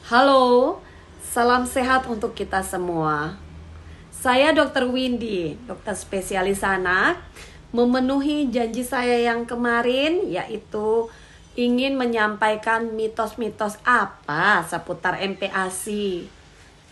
Halo, salam sehat untuk kita semua. Saya Dr. Windy, dokter spesialis anak, memenuhi janji saya yang kemarin, yaitu ingin menyampaikan mitos-mitos apa seputar MPASI.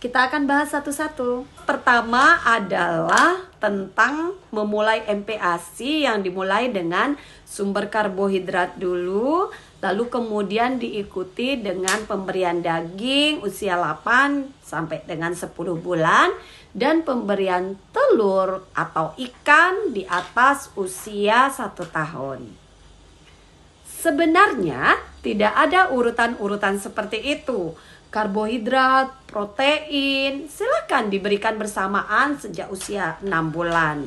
Kita akan bahas satu-satu. Pertama adalah tentang memulai MPASI yang dimulai dengan sumber karbohidrat dulu, lalu kemudian diikuti dengan pemberian daging usia 8 sampai dengan 10 bulan dan pemberian telur atau ikan di atas usia 1 tahun. Sebenarnya tidak ada urutan-urutan seperti itu. Karbohidrat, protein, silakan diberikan bersamaan sejak usia 6 bulan.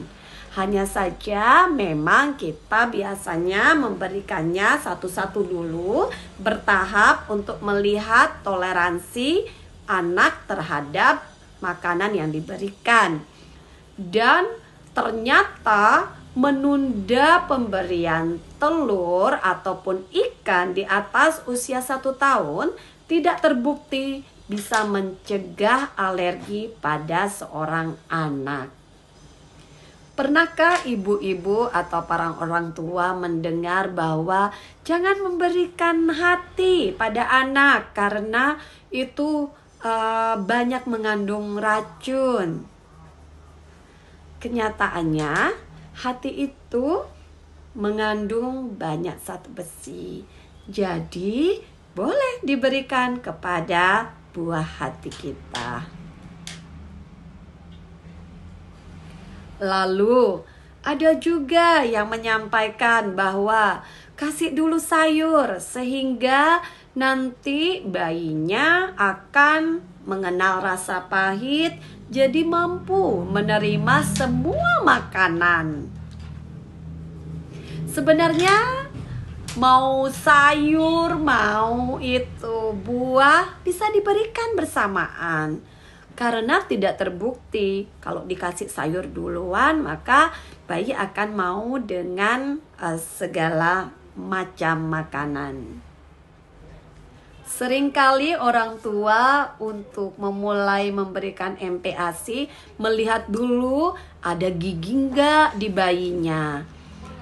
Hanya saja memang kita biasanya memberikannya satu-satu dulu, bertahap untuk melihat toleransi anak terhadap makanan yang diberikan. Dan ternyata menunda pemberian telur ataupun ikan di atas usia 1 tahun tidak terbukti bisa mencegah alergi pada seorang anak. Pernahkah ibu-ibu atau para orang tua mendengar bahwa jangan memberikan hati pada anak karena itu banyak mengandung racun? Kenyataannya hati itu mengandung banyak zat besi. Jadi boleh diberikan kepada buah hati kita. Lalu ada juga yang menyampaikan bahwa kasih dulu sayur sehingga nanti bayinya akan mengenal rasa pahit, jadi mampu menerima semua makanan. Sebenarnya mau sayur, mau itu buah bisa diberikan bersamaan. Karena tidak terbukti kalau dikasih sayur duluan maka bayi akan mau dengan segala macam makanan. Seringkali orang tua untuk memulai memberikan MPASI melihat dulu ada gigi nggak di bayinya.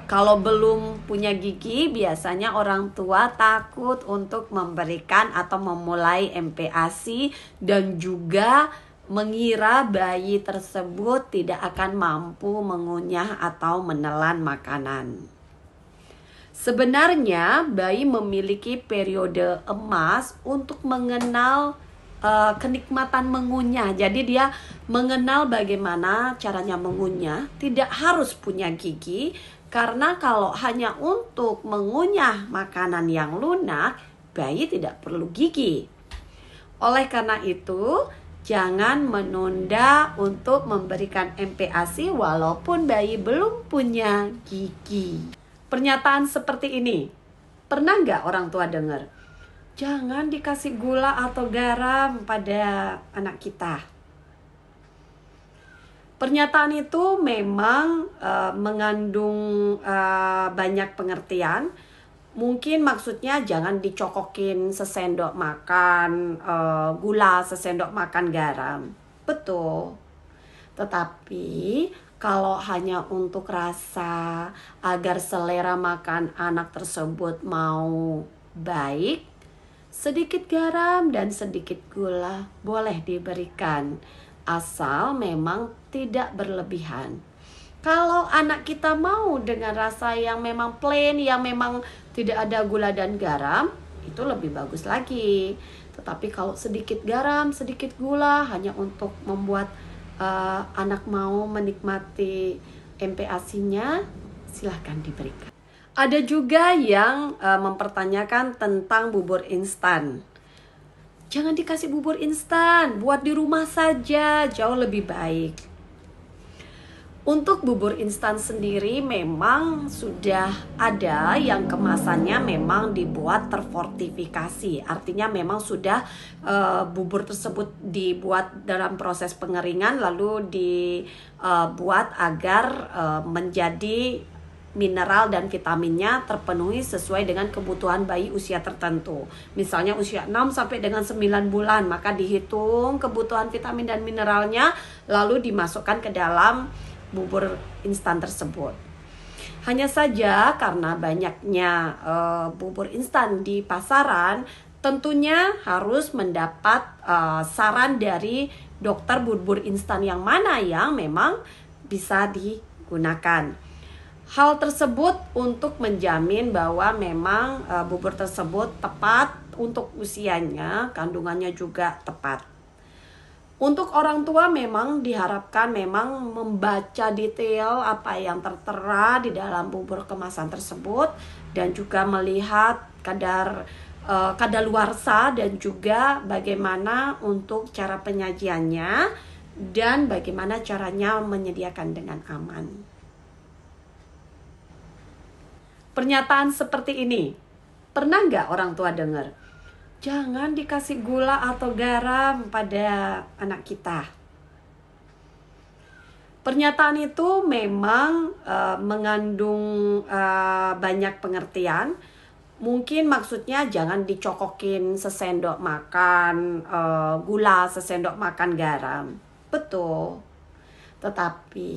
Kalau belum punya gigi, biasanya orang tua takut untuk memberikan atau memulai MPASI dan juga mengira bayi tersebut tidak akan mampu mengunyah atau menelan makanan. Sebenarnya bayi memiliki periode emas untuk mengenal kenikmatan mengunyah. Jadi dia mengenal bagaimana caranya mengunyah, tidak harus punya gigi. Karena kalau hanya untuk mengunyah makanan yang lunak, bayi tidak perlu gigi. Oleh karena itu, jangan menunda untuk memberikan MPASI walaupun bayi belum punya gigi. Pernyataan seperti ini, pernah nggak orang tua dengar? Jangan dikasih gula atau garam pada anak kita. Pernyataan itu memang mengandung banyak pengertian. Mungkin maksudnya jangan dicokokin sesendok makan gula, sesendok makan garam. Betul. Tetapi kalau hanya untuk rasa agar selera makan anak tersebut mau baik, sedikit garam dan sedikit gula boleh diberikan. Asal memang tidak berlebihan. Kalau anak kita mau dengan rasa yang memang plain, yang memang tidak ada gula dan garam, itu lebih bagus lagi. Tetapi kalau sedikit garam, sedikit gula hanya untuk membuat anak mau menikmati MPASI-nya, silahkan diberikan. Ada juga yang mempertanyakan tentang bubur instan. Jangan dikasih bubur instan, buat di rumah saja, jauh lebih baik. Untuk bubur instan sendiri memang sudah ada yang kemasannya memang dibuat terfortifikasi. Artinya memang sudah bubur tersebut dibuat dalam proses pengeringan lalu dibuat agar menjadi mineral dan vitaminnya terpenuhi sesuai dengan kebutuhan bayi usia tertentu. Misalnya usia 6 sampai dengan 9 bulan, maka dihitung kebutuhan vitamin dan mineralnya lalu dimasukkan ke dalam bubur instan tersebut. Hanya saja karena banyaknya bubur instan di pasaran, tentunya harus mendapat saran dari dokter bubur instan yang mana yang memang bisa digunakan. Hal tersebut untuk menjamin bahwa memang bubur tersebut tepat untuk usianya, kandungannya juga tepat. Untuk orang tua memang diharapkan memang membaca detail apa yang tertera di dalam bubur kemasan tersebut dan juga melihat kadaluarsa dan juga bagaimana untuk cara penyajiannya dan bagaimana caranya menyediakan dengan aman. Pernyataan seperti ini, pernah nggak orang tua dengar? Jangan dikasih gula atau garam pada anak kita. Pernyataan itu memang mengandung banyak pengertian. Mungkin maksudnya jangan dicokokin sesendok makan gula, sesendok makan garam. Betul. Tetapi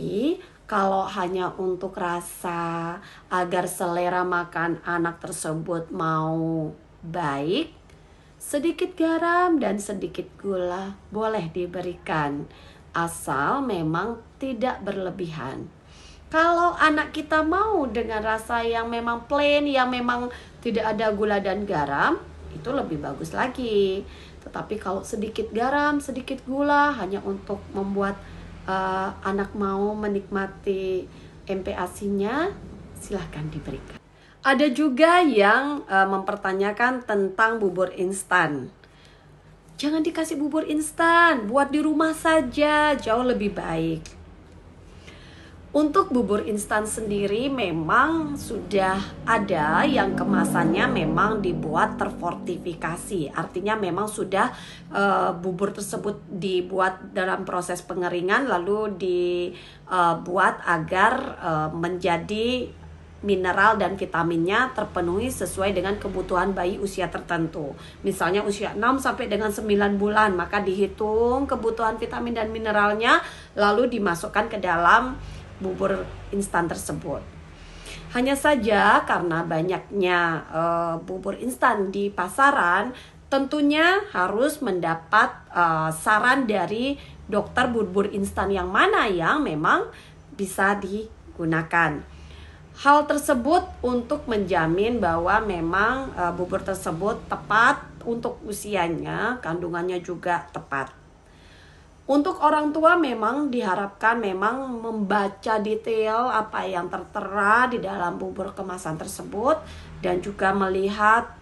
kalau hanya untuk rasa agar selera makan anak tersebut mau baik, sedikit garam dan sedikit gula boleh diberikan, asal memang tidak berlebihan. Kalau anak kita mau dengan rasa yang memang plain, yang memang tidak ada gula dan garam, itu lebih bagus lagi. Tetapi kalau sedikit garam, sedikit gula hanya untuk membuat anak mau menikmati MPASI-nya, silahkan diberikan. Ada juga yang mempertanyakan tentang bubur instan. Jangan dikasih bubur instan, buat di rumah saja, jauh lebih baik. Untuk bubur instan sendiri memang sudah ada yang kemasannya memang dibuat terfortifikasi. Artinya memang sudah bubur tersebut dibuat dalam proses pengeringan lalu dibuat agar menjadi mineral dan vitaminnya terpenuhi sesuai dengan kebutuhan bayi usia tertentu. Misalnya usia 6 sampai dengan 9 bulan, maka dihitung kebutuhan vitamin dan mineralnya lalu dimasukkan ke dalam bubur instan tersebut. Hanya saja karena banyaknya bubur instan di pasaran, tentunya harus mendapat saran dari dokter bubur instan yang mana yang memang bisa digunakan. Hal tersebut untuk menjamin bahwa memang bubur tersebut tepat untuk usianya, kandungannya juga tepat. Untuk orang tua memang diharapkan memang membaca detail apa yang tertera di dalam bubur kemasan tersebut dan juga melihat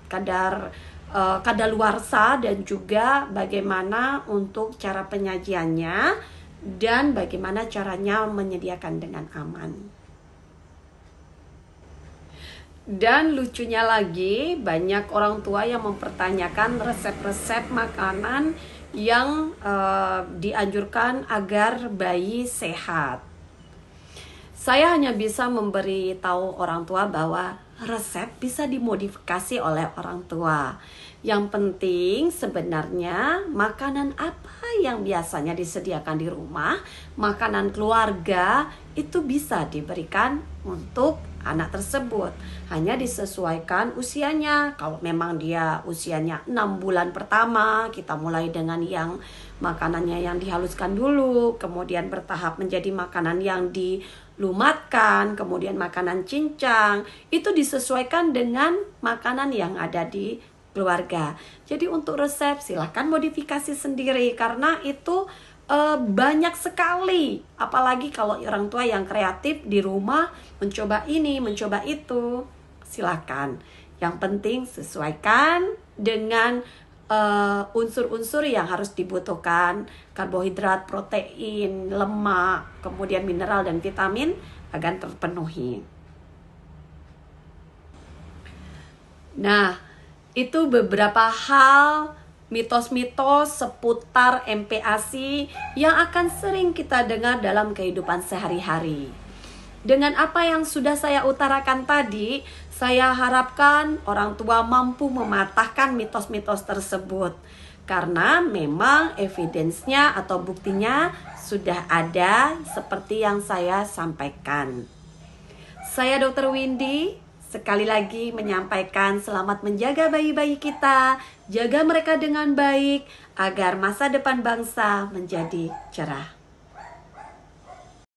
kadaluarsa dan juga bagaimana untuk cara penyajiannya dan bagaimana caranya menyediakan dengan aman. Dan lucunya lagi, banyak orang tua yang mempertanyakan resep-resep makanan yang dianjurkan agar bayi sehat. Saya hanya bisa memberi tahu orang tua bahwa resep bisa dimodifikasi oleh orang tua. Yang penting sebenarnya makanan apa yang biasanya disediakan di rumah, makanan keluarga itu bisa diberikan untuk anak tersebut. Hanya disesuaikan usianya. Kalau memang dia usianya 6 bulan pertama, kita mulai dengan yang makanannya yang dihaluskan dulu, kemudian bertahap menjadi makanan yang dilumatkan, kemudian makanan cincang. Itu disesuaikan dengan makanan yang ada di keluarga. Jadi untuk resep silahkan modifikasi sendiri karena itu banyak sekali, apalagi kalau orang tua yang kreatif di rumah mencoba ini, mencoba itu, silakan. Yang penting sesuaikan dengan unsur-unsur yang harus dibutuhkan, karbohidrat, protein, lemak, kemudian mineral dan vitamin agar terpenuhi. Nah, itu beberapa hal mitos-mitos seputar MPASI yang akan sering kita dengar dalam kehidupan sehari-hari. Dengan apa yang sudah saya utarakan tadi, saya harapkan orang tua mampu mematahkan mitos-mitos tersebut. Karena memang evidence-nya atau buktinya sudah ada seperti yang saya sampaikan. Saya Dr. Windy, sekali lagi menyampaikan selamat menjaga bayi-bayi kita, jaga mereka dengan baik, agar masa depan bangsa menjadi cerah.